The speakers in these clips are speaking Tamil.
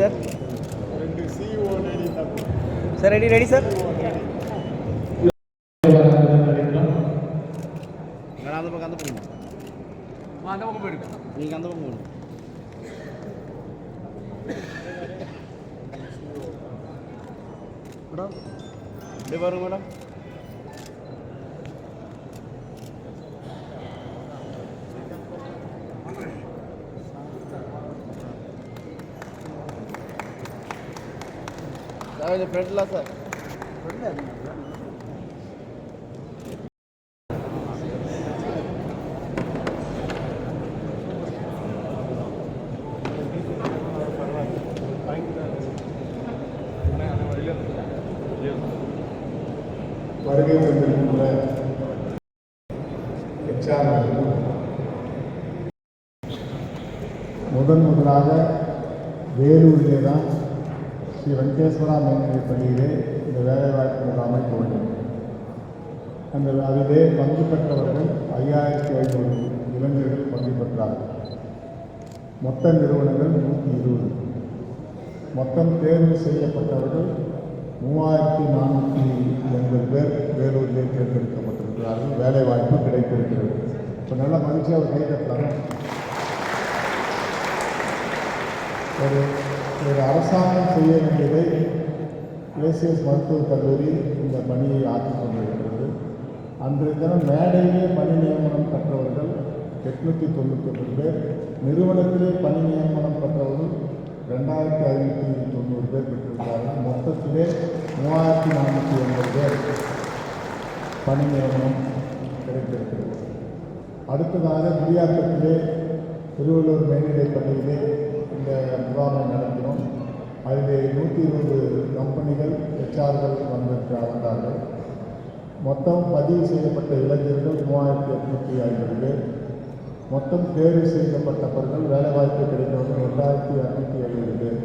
சார். Sir ready sir. அந்த பக்கம் போயிடுங்க. நீங்கள் அந்த பக்கம் போகணும். மேடம் இப்படி பாருங்க மேடம். சார் ஃப்ரெண்ட்ல சார் வருகை தந்திருக்கின்ற முதலாக வேலூரிலே தான் ஸ்ரீ வெங்கடேஸ்வரா மேல்நிலைப் பள்ளியிலே இந்த வேலைவாய்ப்பு முகாமை துவங்கினோம். அதிலே பங்கு பெற்றவர்கள் 5500 இளைஞர்கள் பங்கு பெற்றார்கள். மொத்த நிறுவனங்கள் 120. மொத்தம் தேர்வு செய்யப்பட்டவர்கள் 3480 பேர் வேலூரிலே தேர்ந்தெடுக்கப்பட்டிருக்கிறார்கள். வேலை வாய்ப்பு கிடைத்திருக்கிறது. இப்போ நல்ல மகிழ்ச்சி அவர் கைதட்டாங்க. ஒரு அரசாங்கம் செய்ய வேண்டியதை ஏசிஎஸ் மருத்துவக் கல்லூரி இந்த பணியை ஆற்றிக் கொண்டிருக்கிறது. அன்றைய தினம் மேடையிலே பணி நியமனம் பெற்றவர்கள் 891 பேர், நிறுவனத்திலே பணி நியமனம் பெற்றவர்கள் 2590 பேர் பெற்றிருக்கிறார்கள். மொத்தத்திலே 3480 பேர் பணி நியமனம் கிடைத்திருக்கிறது. அடுத்ததாக குடியாத்தத்திலே திருவள்ளூர் மேல்நிலைப் பள்ளியிலே இந்த முகாமை நடத்தினோம். அதிலே 120 கம்பெனிகள் ஹெச்ஆர்கள் வந்தார்கள். மொத்தம் பதிவு செய்யப்பட்ட இளைஞர்கள் 3850 பேர். மொத்தம் தேர்வு செய்யப்பட்டவர்கள் வேலைவாய்ப்பு கிடைத்தவர்கள் 2270 பேர்.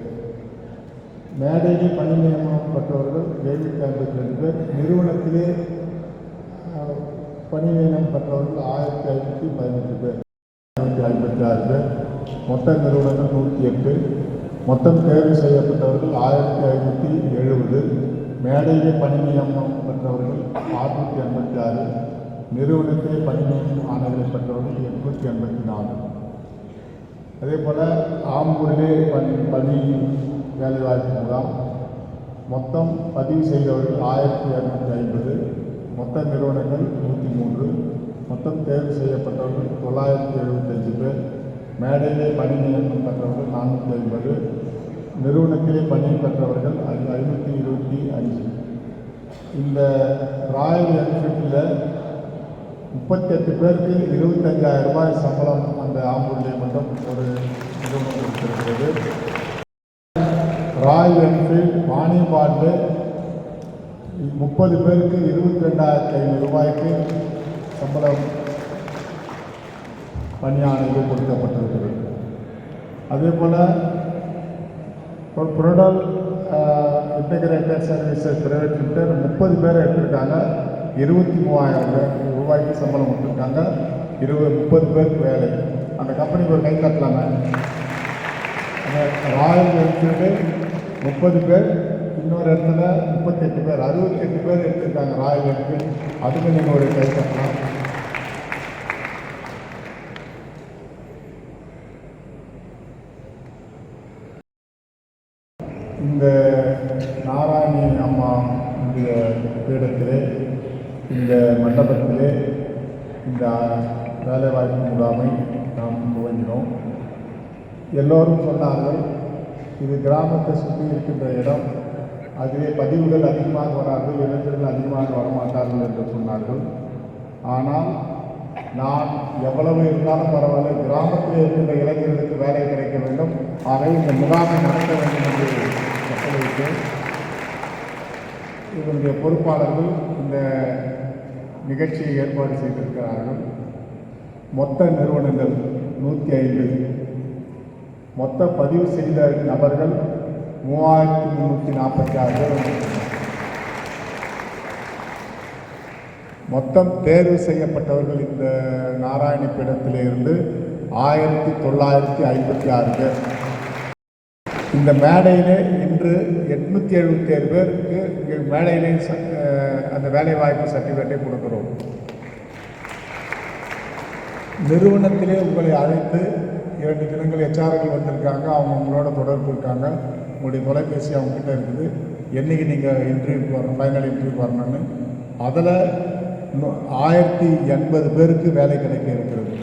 மேடையிலே பணி நியமனம் பெற்றவர்கள் 752 பேர். நிறுவனத்திலே பணி நியமனம் பெற்றவர்கள் 1518 பேர், 56 பேர். மொத்த நிறுவனங்கள் 108. மொத்தம் தேர்வு செய்யப்பட்டவர்கள் 1570. மேடையிலே பணி நியமனம் பெற்றவர்கள் 686. நிறுவனத்திலே பணி நியமனம் ஆணைகளை பெற்றவர்கள் 884. அதே போல் ஆம்பூரிலே பணி வேலைவாய்ப்பு முகாம் மொத்தம் பதிவு செய்தவர்கள் 1250. மொத்த நிறுவனங்கள் 103. மொத்தம் தேர்வு செய்யப்பட்டவர்கள் 975 பேர். மேடையிலே பணி நியமனம் பெற்றவர்கள் 450. நிறுவனத்திலே பணி பெற்றவர்கள் 525. இந்த ராயல் என்ஃபீல்டில் 38 பேருக்கு 25,000 ரூபாய் சம்பளம் அந்த ஆம்பூரிலே மட்டும் ஒரு நிறுவனம் கொடுத்திருக்கிறது. ராயல் என்ஃபீல்டு வாணிபாடு 30 பேருக்கு 22,500 ரூபாய்க்கு சம்பளம் பணியானது கொடுக்கப்பட்டிருக்கிறது. அதே போல் ப்ரொடல் இன்டகிரேட்டட் சர்வீசஸ் பிரைவேட் லிமிடெட் 30 பேரை எடுத்துருக்காங்க. 23,000 ரூபாய்க்கு சம்பளம் கொடுத்துருக்காங்க. 30 பேருக்கு வேலை. அந்த கம்பெனிக்கு ஒரு கை தட்டலாங்க. அந்த ராயல் என்ஃபீல்டு 30 பேர், இன்னொரு இடத்துல 38 பேர், 68 பேர் எடுத்துருக்காங்க ராயல் என்ஃபீல்டு. அதுக்கு நீங்கள் ஒரு கை தட்டலாம். இந்த நாராயணி அம்மா இந்த பீடத்திலே, இந்த மண்டபத்திலே இந்த வேலைவாய்ப்பு முகாமை நாம் துவங்கினோம். எல்லோரும் சொன்னார்கள், இது கிராமத்தை சுற்றி இருக்கின்ற இடம், அதிலே பதிவுகள் அதிகமாக வரார்கள், இளைஞர்கள் அதிகமாக வரமாட்டார்கள் என்று சொன்னார்கள். ஆனால் நான் எவ்வளவு இருந்தாலும் பரவாயில்லை, கிராமத்தில் இருக்கின்ற இளைஞர்களுக்கு வேலை கிடைக்க வேண்டும், ஆகவே இந்த முகாமை நடத்த வேண்டும் என்று கட்டளையிட்டேன். இதனுடைய பொறுப்பாளர்கள் இந்த நிகழ்ச்சியை ஏற்பாடு செய்திருக்கிறார்கள். மொத்த நிறுவனங்கள் 105. மொத்த பதிவு செய்த நபர்கள் 3346 பேர். மொத்தம் தேர்வு செய்யப்பட்டவர்கள் இந்த நாராயணபீடத்திலே இருந்து 1956 பேர். இந்த மேடையிலே இன்று 877 பேருக்கு இங்கே மேடையிலே அந்த வேலைவாய்ப்பு சர்டிஃபிகேட்டை கொடுக்கிறோம். நிறுவனத்திலே உங்களை அழைத்து 2 தினங்கள் ஹெச்ஆர்கள் வந்திருக்காங்க, அவங்க உங்களோட தொடர்பு இருக்காங்க, உங்களுடைய தொலைபேசி அவங்ககிட்ட இருக்குது, என்றைக்கு நீங்கள் இன்டர்வியூக்கு வரணும், ஃபைனல் இன்டர்வியூக்கு வரணும்னு. அதில் 1080 பேருக்கு வேலை கிடைக்க இருக்கிறது.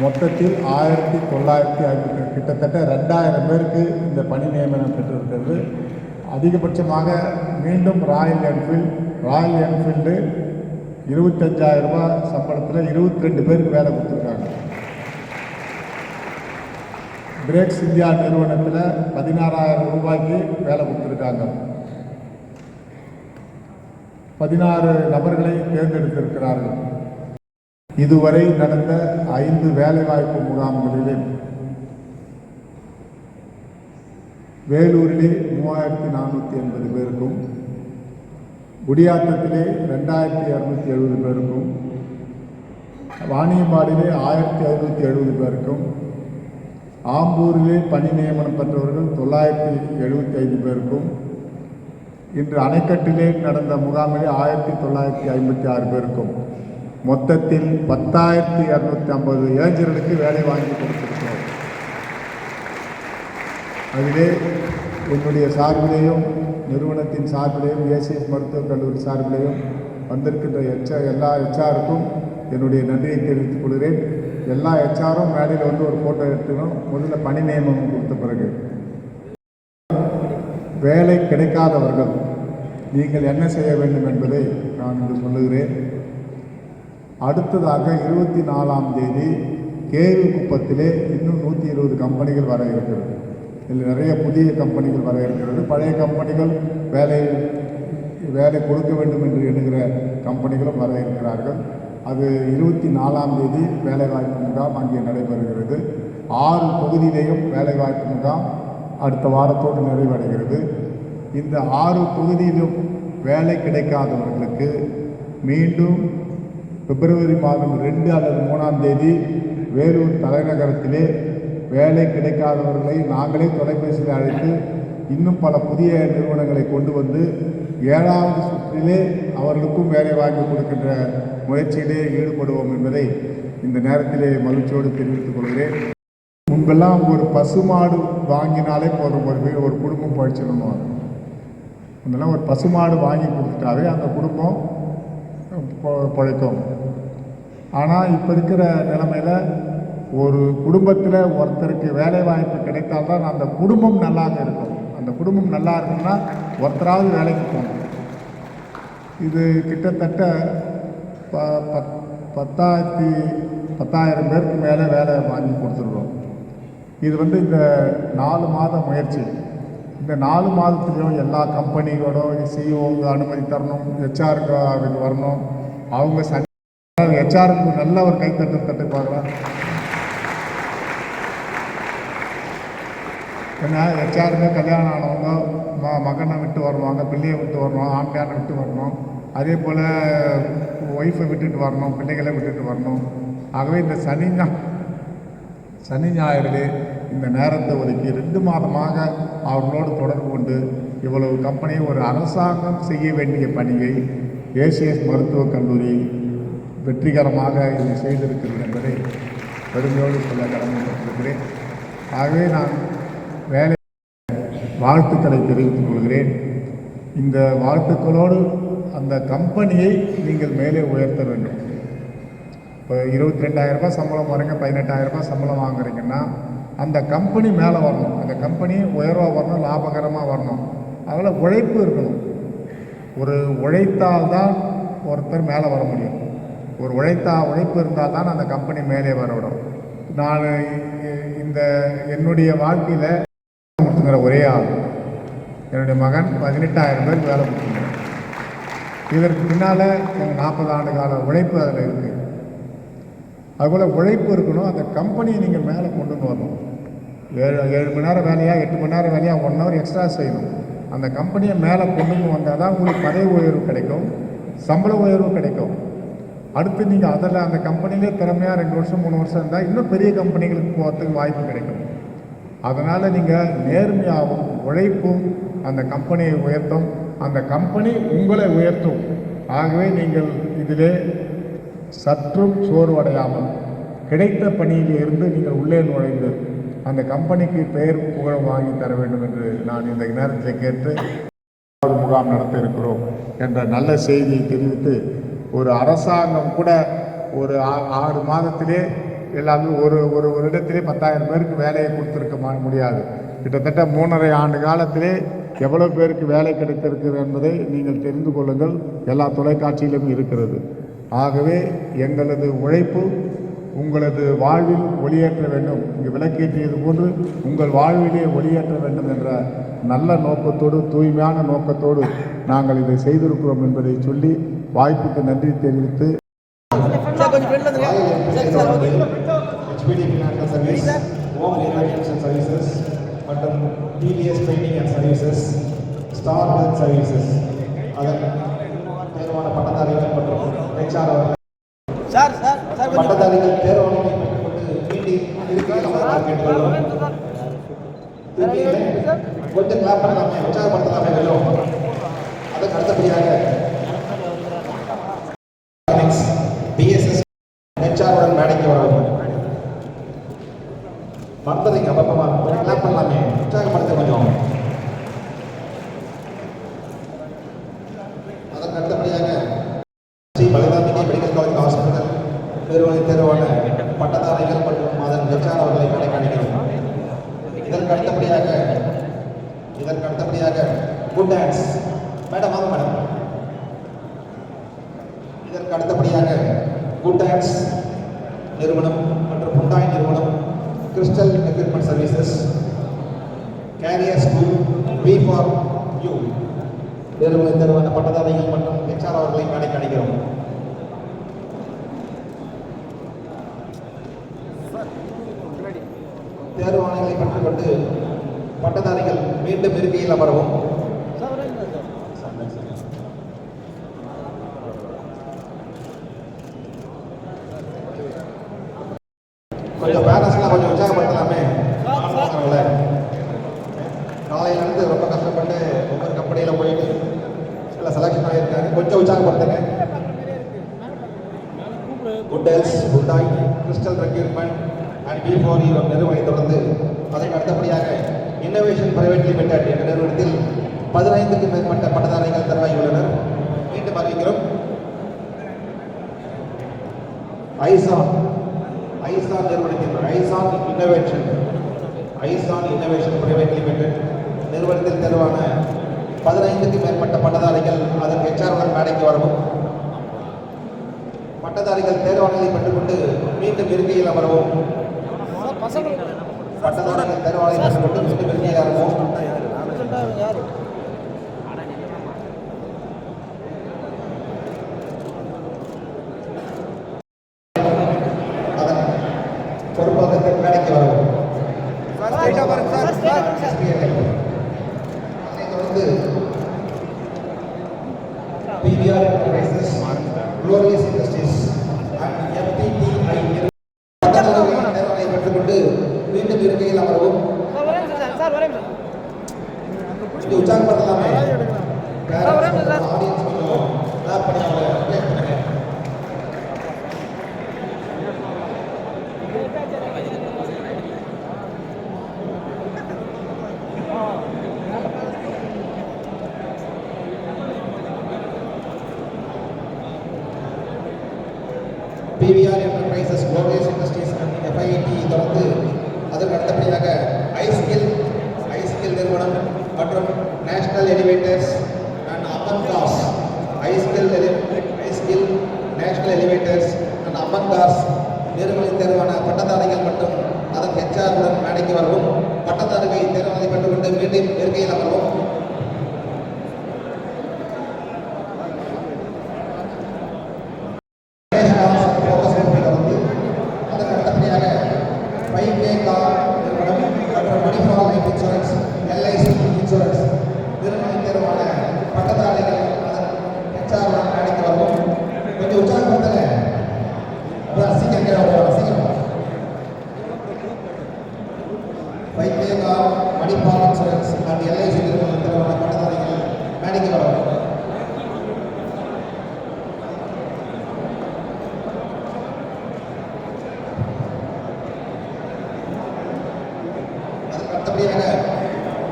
மொத்தத்தில் 1950, கிட்டத்தட்ட 2000 பேருக்கு இந்த பணி நியமனம் பெற்றிருக்கிறது. அதிகபட்சமாக மீண்டும் ராயல் என்ஃபீல்டு 25,000 ரூபாய் சம்பளத்தில் 22 பேருக்கு வேலை கொடுத்துருக்காங்க. பிரேக்ஸ் இந்தியா நிறுவனத்தில் 16,000 ரூபாய்க்கு வேலை கொடுத்துருக்காங்க. 16 நபர்களை தேர்ந்தெடுத்திருக்கிறார்கள். இதுவரை நடந்த 5 வேலைவாய்ப்பு முகாம்களிலே வேலூரிலே 3,480 பேருக்கும், குடியாத்தத்திலே 2,270 பேருக்கும், வாணியம்பாடியிலே 1,570 பேருக்கும், ஆம்பூரிலே பணி நியமனம் பெற்றவர்கள் 975 பேருக்கும், இன்று அணைக்கட்டிலே நடந்த முகாமிலே 1956 பேருக்கும், மொத்தத்தில் 10,250 இளைஞர்களுக்கு வேலை வாங்கி கொடுத்திருக்கிறோம். அதிலே என்னுடைய சார்பிலேயும் நிறுவனத்தின் சார்பிலேயும் ஏசிஎஸ் மருத்துவக் கல்லூரி சார்பிலேயும் வந்திருக்கின்ற எல்லா ஹெச்ஆருக்கும் என்னுடைய நன்றியை தெரிவித்துக் கொள்கிறேன். எல்லா ஹெச்ஆரும் மேடையில் வந்து ஒரு ஃபோட்டோ எடுத்துக்கணும். முதல்ல பணி நியமனம் கொடுத்த பிறகு வேலை கிடைக்காதவர்கள் நீங்கள் என்ன செய்ய வேண்டும் என்பதை நான் இன்று சொல்லுகிறேன். அடுத்ததாக 24ஆம் தேதி கேவி குப்பத்திலே இன்னும் 120 கம்பெனிகள் வர இருக்கிறது. இதில் நிறைய புதிய கம்பெனிகள் வர இருக்கிறது. பழைய கம்பெனிகள் வேலை கொடுக்க வேண்டும் என்று எண்ணுகிற கம்பெனிகளும் வர இருக்கிறார்கள். அது 24ஆம் தேதி வேலைவாய்ப்பு முகாம் அங்கே நடைபெறுகிறது. 6 தொகுதியிலேயும் வேலைவாய்ப்பு முகாம் அடுத்த வாரத்தோடு நிறைவடைகிறது. இந்த 6 தொகுதியிலும் வேலை கிடைக்காதவர்களுக்கு மீண்டும் பிப்ரவரி மாதம் 2 அல்லது 3ஆம் தேதி வேலூர் தலைநகரத்திலே வேலை கிடைக்காதவர்களை நாங்களே தொலைபேசியில் அழைத்து இன்னும் பல புதிய நிறுவனங்களை கொண்டு வந்து 7வது சுற்றிலே அவர்களுக்கும் வேலை வாங்கி கொடுக்கின்ற முயற்சியிலே ஈடுபடுவோம் என்பதை இந்த நேரத்திலே மகிழ்ச்சியோடு தெரிவித்துக் கொள்கிறேன். முன்பெல்லாம் ஒரு பசுமாடு வாங்கினாலே போதும், ஒரு குடும்பம் பழிச்சிடணும். முன்னெல்லாம் ஒரு பசுமாடு வாங்கி கொடுத்துட்டாவே அந்த குடும்பம் பிழைக்கும். ஆனால் இப்போ இருக்கிற நிலைமையில் ஒரு குடும்பத்தில் ஒருத்தருக்கு வேலை வாய்ப்பு கிடைத்தால்தான் அந்த குடும்பம் நல்லாக இருக்கும். அந்த குடும்பம் நல்லா இருக்குன்னா ஒருத்தராவது வேலைக்கு போகணும். இது கிட்டத்தட்ட 10,000 பேருக்கு மேலே வேலை வாங்கி கொடுத்துருக்கோம். இது இந்த 4 மாத முயற்சி. இந்த 4 மாதத்துலேயும் எல்லா கம்பெனியோட சிஇஓவுக்கு அனுமதி தரணும், ஹெச்ஆருக்கு அதுக்கு வரணும். அவங்க ஹெச்ஆருக்கு நல்ல ஒரு கைத்தட்டு பார்க்கலாம். ஏன்னா ஹெச்ஆருக்கு கல்யாணம் ஆனவங்க மகனை விட்டு வருவாங்க, பிள்ளையை விட்டு வரணும், ஆம்பியானை விட்டு வரணும், அதே போல் ஒய்ஃபை விட்டுட்டு வரணும், பிள்ளைகளை விட்டுட்டு வரணும். ஆகவே இந்த சனி ஞாயிறு இந்த நேரத்தை ஒதுக்கி 2 மாதமாக அவர்களோடு தொடர்பு கொண்டு இவ்வளவு கம்பெனி ஒரு அரசாங்கம் செய்ய வேண்டிய பணியை ஏசிஎஸ் மருத்துவக் கல்லூரி வெற்றிகரமாக இதை செய்திருக்கிறது என்பதை பெருமையோடு சொல்ல கடமைப்பட்டிருக்கிறேன். ஆகவே நான் வேலை வாழ்த்துக்களை தெரிவித்துக் கொள்கிறேன். இந்த வாழ்த்துக்களோடு அந்த கம்பெனியை நீங்கள் மேலே உயர்த்த வேண்டும். இப்போ 22,000 ரூபாய் சம்பளம் வரீங்க, 18,000 ரூபாய் சம்பளம் வாங்குறீங்கன்னா அந்த கம்பெனி மேலே வரணும், அந்த கம்பெனி உயர்வாக வரணும், லாபகரமாக வரணும். அதில் உழைப்பு இருக்கணும். ஒரு உழைத்தால் தான் ஒருத்தர் மேலே வர முடியும். ஒரு உழைப்பு இருந்தால் தான் அந்த கம்பெனி மேலே வரவிடும். நான் என்னுடைய வாழ்க்கையில் கொடுத்துங்கிற ஒரே ஆள் என்னுடைய மகன் 18,000 பேருக்கு வேலை கொடுத்துருங்க. இதற்கு பின்னால் எங்கள் 40 ஆண்டு கால உழைப்பு அதில் இருக்குது. அதுபோல் உழைப்பு இருக்கணும். அந்த கம்பெனியை நீங்கள் மேலே கொண்டு வரணும். 7 மணி நேரம் வேலையாக 8 மணி நேரம் வேலையாக 1 ஹவர் எக்ஸ்ட்ரா செய்யணும். அந்த கம்பெனியை மேலே கொண்டு வந்தால் தான் உங்களுக்கு பதவி உயர்வு கிடைக்கும், சம்பள உயர்வு கிடைக்கும். அடுத்து நீங்கள் அந்த கம்பெனிலே திறமையாக 2 வருஷம் 3 வருஷம் இருந்தால் இன்னும் பெரிய கம்பெனிகளுக்கு போகிறதுக்கு வாய்ப்பு கிடைக்கும். அதனால் நீங்கள் நேர்மையாகவும் உழைப்பும் அந்த கம்பெனியை உயர்த்தும், அந்த கம்பெனி உங்களை உயர்த்தும். ஆகவே நீங்கள் இதிலே சற்றும் சோர்வடையாமல் கிடைத்த பணியில் இருந்து நீங்கள் உள்ளே நுழைந்து அந்த கம்பெனிக்கு பெயர் புகழ் வாங்கி தர வேண்டும் என்று நான் இந்த நேரத்தில் கேட்டு ஒரு முகாம் நடத்த இருக்கிறோம் என்ற நல்ல செய்தியை தெரிவித்து, ஒரு அரசாங்கம் கூட ஒரு 6 மாதத்திலே எல்லாமே ஒரு இடத்திலே 10,000 பேருக்கு வேலையை கொடுத்துருக்க முடியாது. கிட்டத்தட்ட 3.5 ஆண்டு காலத்திலே எவ்வளோ பேருக்கு வேலை கிடைத்திருக்கிறது என்பதை நீங்கள் தெரிந்து கொள்ளுங்கள். எல்லா தொலைக்காட்சியிலும் இருக்கிறது. ஆகவே எங்களது உழைப்பு உங்களது வாழ்வில் ஒளியேற்ற வேண்டும், இங்கு விளக்கேற்றியது போன்று உங்கள் வாழ்விலே ஒளியேற்ற வேண்டும் என்ற நல்ல நோக்கத்தோடு, தூய்மையான நோக்கத்தோடு நாங்கள் இதை செய்திருக்கிறோம் என்பதை சொல்லி வாய்ப்புக்கு நன்றி தெரிவித்து HPD Financial Service, Home Rehabilitation Services மற்றும் TVS Training and Services, Star Health Services அதன் தேர்வான பட்டதாரிகள் மற்றும் HR பட்டதாரிகள் தேர்வானதை பெற்றுக்கொண்டு கொஞ்சம் கிளாப் பண்ணலாமே, உற்சாகப்படுத்தலாமே வெல்லும். அதற்கு அடுத்தபடியாக BSS HR உடன் மேடைக்கு வரவும். மறந்துடுங்க, அப்பப்பமா கிளாப் பண்ணலாமே, உற்சாகப்படுத்த கொஞ்சம். அதற்கு அடுத்தபடியாக ஸ்ரீ பலராமிகை மெடிக்கல் காலேஜ் ஹாஸ்பிட்டல் நிறுவன தேர்வான பட்டதாரிகள் மற்றும் அதன் HR அவர்களை மேடைக்கு அழைக்கிறோம். இதற்கு அடுத்தபடியாக குட் டான்ஸ் மேடம் வாங்க மேடம். இதற்கு அடுத்தபடியாக குட் டான்ஸ் நிறுவனம் மற்றும் புண்டாய் நிறுவனம், crystal equipment services, career school, V for U நிறுவன தேர்வான பட்டதாரிகள் மற்றும் HR அவர்களை மேடைக்கு அழைக்கிறோம். தேர்வாணைகளை பெற்றுக்கொண்டு பட்டதாரிகள் மீண்டும் இருக்கையில் அமரவும். கொஞ்சம் பேரண்ட்ஸ்லாம் கொஞ்சம் உற்சாகப்படுத்தலாமே. காலையிலேருந்து ரொம்ப கஷ்டப்பட்டு ஒவ்வொரு கம்பெனியில் போயிட்டு சில செலக்ஷன் ஆகியிருக்காங்க, கொஞ்சம் உற்சாகப்படுத்துங்க. Good health, Hyundai, crystal requirement and B4 நிறுவனத்தை தொடர்ந்து அதற்கு அடுத்தபடியாக இன்னோவேஷன் பிரைவேட் லிமிடெட் என்ற நிறுவனத்தில் 15க்கும் மேற்பட்ட பட்டதாரிகள் தருவாகியுள்ளனர். மீண்டும் அறிவிக்கிறோம். ஐசான் நிறுவனத்தில் ஐசான் இன்னோவேஷன் பிரைவேட் லிமிடெட் நிறுவனத்தில் தேர்வான 15க்கும் மேற்பட்ட பட்டதாரிகள் அதன் HR உடன் மேடைக்கு வரவும். பட்டதாரிகள் தேர்வாணையை பெற்றுக்கொண்டு மீண்டும் இருக்கையில் அமரவும். பட்டதாரிகள் தேர்வாணையை பெற்றுக்கொண்டு மீண்டும் இருக்கையில் அமரவும். அதன் பொறுப்பாக மேடைக்கு வரவும். தொடர்ந்து PVR Enterprises, Glorious Industries and FTTI நிறுவனங்களை பெற்றுக்கொண்டு மீண்டும் இருக்கையில் அமரவும். உற்சாகப்படுத்தலாமே. ஆடியன்ஸ் கொஞ்சம் கிளாப் பண்ணி அவங்க ப்ளே பண்ணுங்க. PVR Enterprises, Glorious Industries and FIT தொடர்ந்து அதற்கு அடுத்தபடியாக ஐஸ்கில் நிறுவனம் மற்றும் நேஷனல் எலிவேட்டர்ஸ் அண்ட் அமன்காஸ் ஐஸ்கில் நேஷனல் எலிவேட்டர்ஸ் அண்ட் அமன்காஸ் நிறுவனத்தில் தேர்வான பட்டதாரிகள் மற்றும் அதன் HR உடன் மேடைக்கு வரவும். பட்டதாரிகள் தேர்வாணை பெற்றுக்கொண்டு மீண்டும் இருக்கையில் அமரவும். வைத்திய மற்றும் எல்ஐசி நிறுவனம் தரமான பட்டதாரிகள் மேடைக்கு வரவும். அதற்கு அடுத்தபடியாக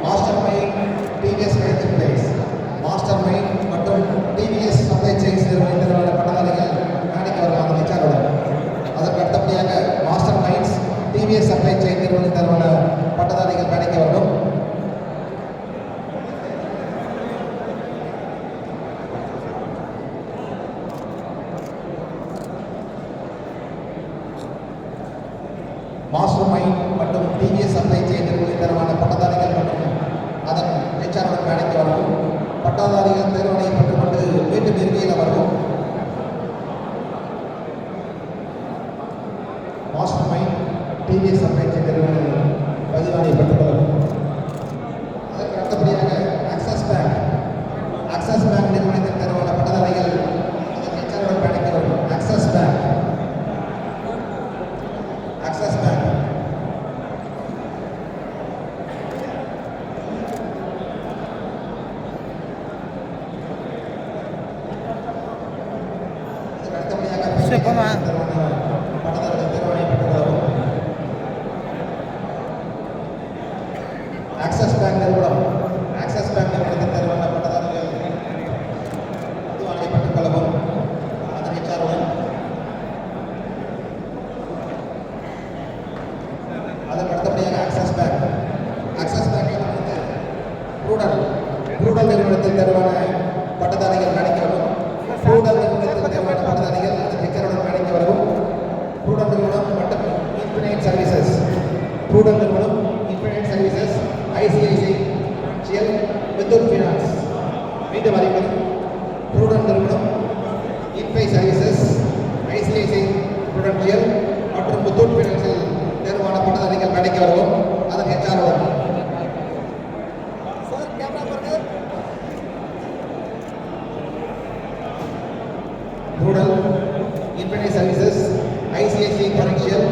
master mind TVS enterprise, master mind மற்றும் டிவிஎஸ் சப்ளை செயின்ஸ் நிறுவனத்திற்கான பட்டதாரிகள் மேடைக்கு வருவாங்க நிச்சாருடன். அதற்கு அடுத்தபடியாக master minds TVS supply chain நிறுவனத்திற்கான பட்டதாரிகள் மேடைக்கு வரணும். மாஸ்டர் மைண்ட் மற்றும் டிவிஎஸ் சப்ளை செயின் நிறுவனத்திற்கான பட்டதாரிகள் மற்றும் அதன் ஹெச்ஆர் மேடைக்கு வரவும். பட்டதாரிகள் தேர்வனை பெற்றுக்கொண்டு மீண்டும் இருக்கையில் வரவும். Master mind TVS supply chain நிறுவனம் பதிவானை பெற்றுக்கொள்ளவும். அதற்கு அடுத்தபடியாக ஆக்சிஸ் பேங்க், ஆக்சிஸ் பேங்க் நிறுவனத்தின் தேர்வான பட்டதாரிகள் அதன் ஹெச்ஆர் மேடைக்கு வரவும். Axis bank, axis bank. Axis bank நிறுவனம், ஆக்சிஸ் பேங்க் நிறுவனத்தின் தேர்வான பட்டதாரிகள் இதுவானை பெற்றுக் கொள்ளவும். அதன் ஹெச்ஆருடன். அதற்கு அடுத்தபடியாக ஆக்சிஸ் பேங்க், ஆக்சிஸ் பேங்க் ப்ரூடல் நிறுவனத்தின் தேர்வான பட்டதாரிகள் மேடைக்கு வரவும். ப்ரூடல் நிறுவனத்தின் தேர்வான பட்டதாரிகள் அதன் ஹெச்ஆருடன் மேடைக்கு வரவும். ப்ரூடல் நிறுவனம் மற்றும் இன்ஃபினைட் சர்வீசஸ், ப்ரூடல் நிறுவனம், infinite services, ICICI, without finance. மீண்டும் அறிவிப்பது ப்ரூடல் நிறுவனம், இன்ஃபை சர்வீசஸ், ஐசிஐசிஐ ப்ரூடென்ஷியல் மற்றும் வித்தவுட் ஃபினான்ஸில் தேர்வான பட்டதாரிகள் மேடைக்கு வரவும். அதன் ஹெச்ஆருடன். ப்ரூடல், infinite services, ICICI Prudential,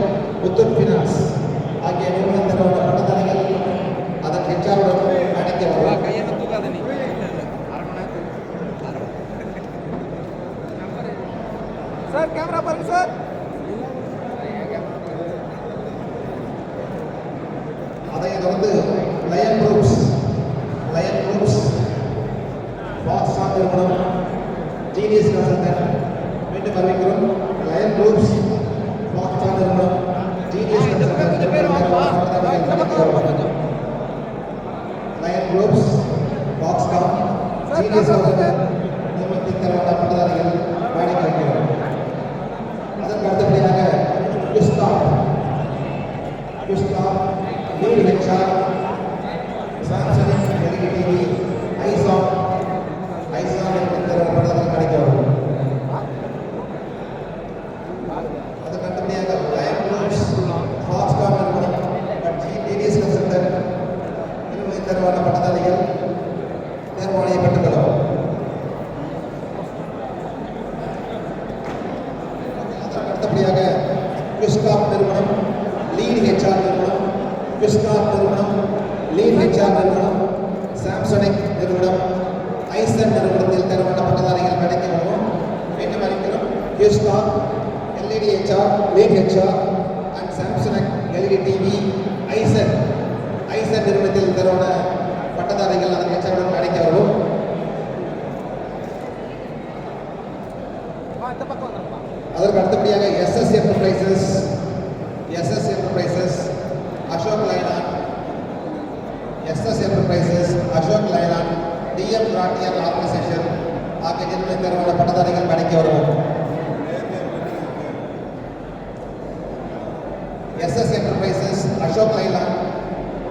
without finance ஆகிய நிறுவனத்திற்கான பட்டதாரிகள் அதன் ஹெச்ஆருடன் மேடைக்கு வரவும். சார் கேமரா பாருங்க சார். அதைத் தொடர்ந்து லயன் குரூப்ஸ், பாக்ஸ்கான் நிறுவனம், ஜீனியஸ் கன்சல்டன்ட். மீண்டும் அறிவிக்கிறோம், லயன் குரூப்ஸ், பாக்ஸ்கான் நிறுவனம், genius consultant. Lion groups, Foxconn, genius consultant நிறுவனத்தின் தரமான பட்டதாரிகள் மேடைக்கு வைக்கிறோம். அதற்கு அடுத்தபடியாக குஸ்டாப், lead HR, Samsung LED TV, ஐசான் நிறுவனத்தின் தரமான பட்டதாரிகள் மேடைக்கு வரும். அதற்கு அடுத்தபடியாக லயன் குரூப்ஸ், பாக்ஸ்கான் நிறுவனம், ஜீனியஸ் கன்சல்டன்ட் நிறுவனத்தின் தரமான பட்டதாரிகள் தேர்வாணையை பெற்றுக்கொள்ளவும். அடுத்தபடியாக குஸ்டாப் நிறுவனம், லீட் ஹெச்ஆர் நிறுவனம், குஸ்டாப் நிறுவனம், லீட் ஹெச்ஆர் நிறுவனம், சாம்சனிக் நிறுவனம், ஐசன் நிறுவனத்தில் தேர்வான பட்டதாரிகள் மேடைக்கு வரவும். மீண்டும் அறிவிக்கிறோம், குஸ்டாப், LED HR, lead HR and சாம்சனிக் எல்இடி டிவி, ஐசன் நிறுவனத்தில் தேர்வான பட்டதாரிகள் அதன் ஹெச்ஆருடன் மேடைக்கு வரவும். அதற்கு அடுத்தபடியாக SS enterprises, Ashok Leyland, TM ராட்டியர் ஆர்கனைசேஷன் ஆகிய நிறுவன தேர்வான பட்டதாரிகள் மேடைக்கு வருவோம். SS enterprises, Ashok Leyland,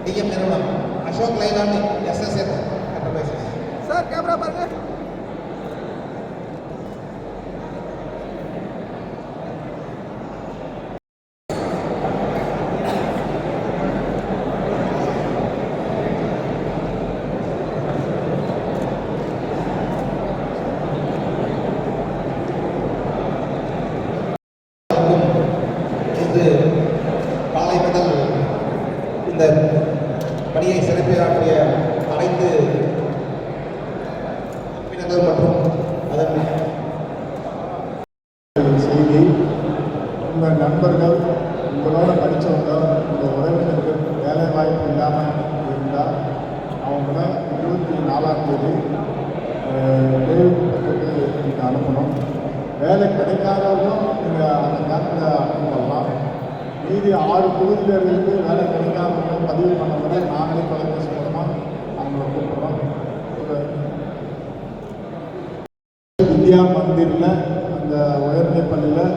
TM நிறுவனம், Ashok Leyland, SS enterprises. Sir camera பாருங்க. காலை முதல் இந்த பணியை சிறப்பாற்றிய இருந்தால் அவங்கள 24ஆம் தேதி தேவைப்பட்டு நீங்கள் அனுப்பணும். வேலை கிடைக்காதவங்களும் நீங்கள் அந்த கேம்பில் அட்டன் பண்ணலாம். மீதி 6 தொகுதியிலிருந்து வேலை கிடைக்காதவங்க பதிவு பண்ணவங்க நாங்களே தொலைபேசி மூலமாக அவங்கள கூப்பிட்றோம். வித்யா மந்திரில் அந்த உயர்நிலைப் பள்ளியில்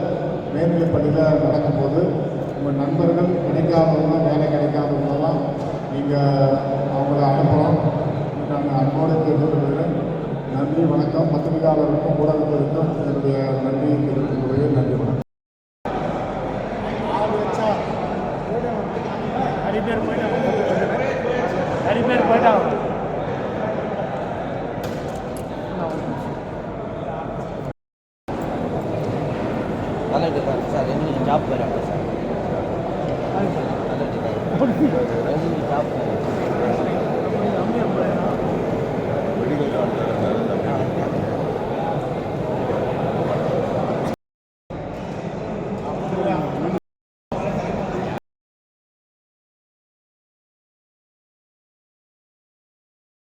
மேல்நிலைப் பள்ளியில் நடக்கும்போது உங்கள் நண்பர்கள் கிடைக்காதவங்க வேலை கிடைக்காதவங்கெல்லாம் நீங்கள் அவங்கள அனுப்பணும். நான் அன்போடு கேட்டுக்கொள்கிறேன். நன்றி, வணக்கம். பத்திரிகையாளருக்கும் ஊடகத்திற்கும் என்னுடைய நன்றி தெரிவித்துக் கொள்கிறேன். நன்றி, வணக்கம். நல்லது சார், எங்களுக்கு ஜாப் வராங்க சார். நல்லது எங்களுக்கு ஜாப்